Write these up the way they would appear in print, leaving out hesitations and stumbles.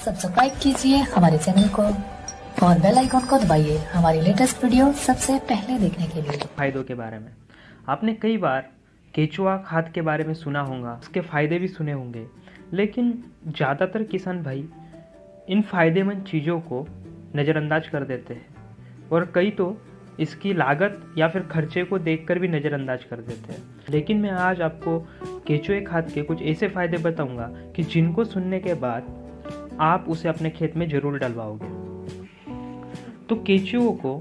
Subscribe कीजिए हमारे channel को और बेल आइकन को दबाइए हमारी लेटेस्ट वीडियो सबसे पहले देखने के लिए। फायदों के बारे में आपने कई बार केचुआ खाद के बारे में सुना होगा, उसके फ़ायदे भी सुने होंगे, लेकिन ज़्यादातर किसान भाई इन फ़ायदेमंद चीज़ों को नज़रअंदाज कर देते हैं और कई तो इसकी लागत या फिर खर्चे को देखकर भी नज़रअंदाज कर देते हैं। लेकिन मैं आज आपको केचुए खाद के कुछ ऐसे फ़ायदे बताऊंगा कि जिनको सुनने के बाद आप उसे अपने खेत में ज़रूर डलवाओगे। तो केचुओं को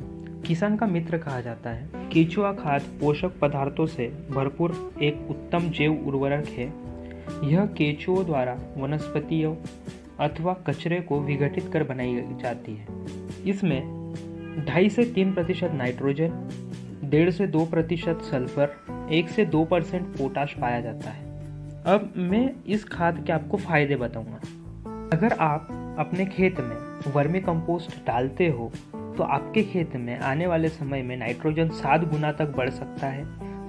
किसान का मित्र कहा जाता है। केचुआ खाद पोषक पदार्थों से भरपूर एक उत्तम जैव उर्वरक है। यह केचुओं द्वारा वनस्पतियों अथवा कचरे को विघटित कर बनाई जाती है। इसमें 2.5 से 3% नाइट्रोजन, 1.5 से 2% सल्फर, 1 से 2% पोटाश पाया जाता है। अब मैं इस खाद के आपको फायदे बताऊंगा। अगर आप अपने खेत में वर्मी कंपोस्ट डालते हो तो आपके खेत में आने वाले समय में नाइट्रोजन 7 गुना तक बढ़ सकता है,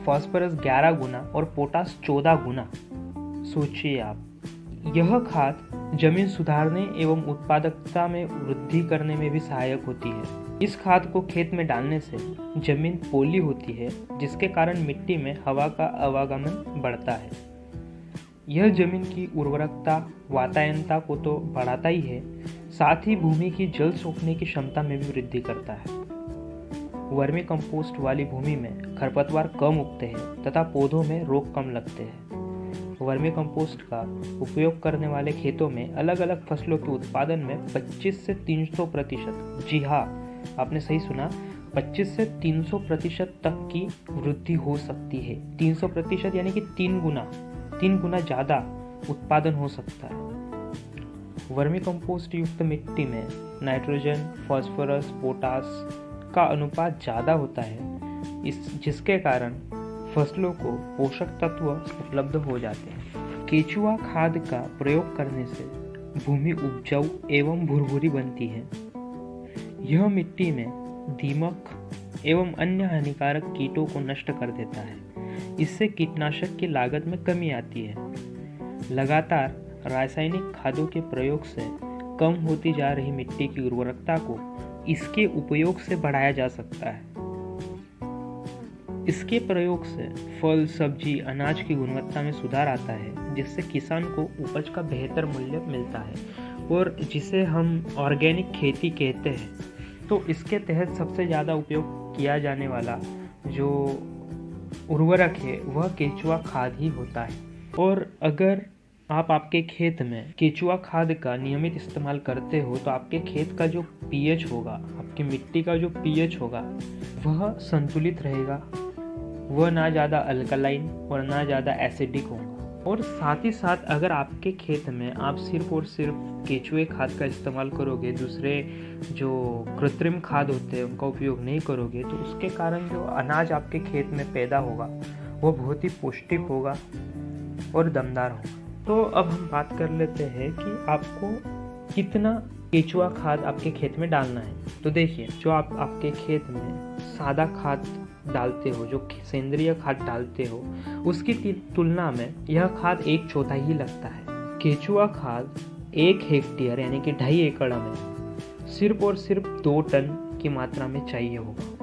फास्फोरस 11 गुना और पोटाश 14 गुना। सोचिए आप, यह खाद जमीन सुधारने एवं उत्पादकता में वृद्धि करने में भी सहायक होती है। इस खाद को खेत में डालने से जमीन पोली होती है, जिसके कारण मिट्टी में हवा का आवागमन बढ़ता है। यह जमीन की उर्वरकता, वातायनता को तो बढ़ाता ही है, साथ ही भूमि की जल सोखने की क्षमता में भी वृद्धि करता है। वर्मी कंपोस्ट वाली भूमि में खरपतवार कम उगते हैं तथा पौधों में रोग कम लगते हैं। वर्मी कंपोस्ट का उपयोग करने वाले खेतों में अलग अलग फसलों के उत्पादन में 25 से 300%, जी हाँ आपने सही सुना, 25 से 300% तक की वृद्धि हो सकती है। 300% यानी कि 3 गुना ज़्यादा उत्पादन हो सकता है। वर्मी कंपोस्ट युक्त मिट्टी में नाइट्रोजन, फास्फोरस, पोटाश का अनुपात ज़्यादा होता है, जिसके कारण फसलों को पोषक तत्व उपलब्ध हो जाते हैं। केचुआ खाद का प्रयोग करने से भूमि उपजाऊ एवं भुरभुरी बनती है। यह मिट्टी में दीमक एवं अन्य हानिकारक कीटों को नष्ट कर देता है। इससे कीटनाशक की लागत में कमी आती है। लगातार रासायनिक खादों के प्रयोग से कम होती जा रही मिट्टी की उर्वरकता को इसके उपयोग से बढ़ाया जा सकता है। इसके प्रयोग से फल, सब्जी, अनाज की गुणवत्ता में सुधार आता है, जिससे किसान को उपज का बेहतर मूल्य मिलता है और जिसे हम ऑर्गेनिक खेती कहते हैं। तो इसके तहत सबसे ज़्यादा उपयोग किया जाने वाला जो उर्वरक है वह केचुआ खाद ही होता है। और अगर आप आपके खेत में केचुआ खाद का नियमित इस्तेमाल करते हो तो आपके खेत का जो पीएच होगा, आपकी मिट्टी का जो पीएच होगा वह संतुलित रहेगा। वह ना ज़्यादा अल्कलाइन और ना ज़्यादा एसिडिक होगा। और साथ ही साथ अगर आपके खेत में आप सिर्फ और सिर्फ केचुए खाद का इस्तेमाल करोगे, दूसरे जो कृत्रिम खाद होते हैं उनका उपयोग नहीं करोगे, तो उसके कारण जो अनाज आपके खेत में पैदा होगा वो बहुत ही पौष्टिक होगा और दमदार होगा। तो अब हम बात कर लेते हैं कि आपको कितना केचुआ खाद आपके खेत में डालना है। तो देखिए, जो आप आपके खेत में सादा खाद डालते हो, जो सेंद्रीय खाद डालते हो, उसकी तुलना में यह खाद 1/4 ही लगता है। केचुआ खाद 1 हेक्टेयर यानी कि 2.5 एकड़ में सिर्फ और सिर्फ 2 टन की मात्रा में चाहिए होगा।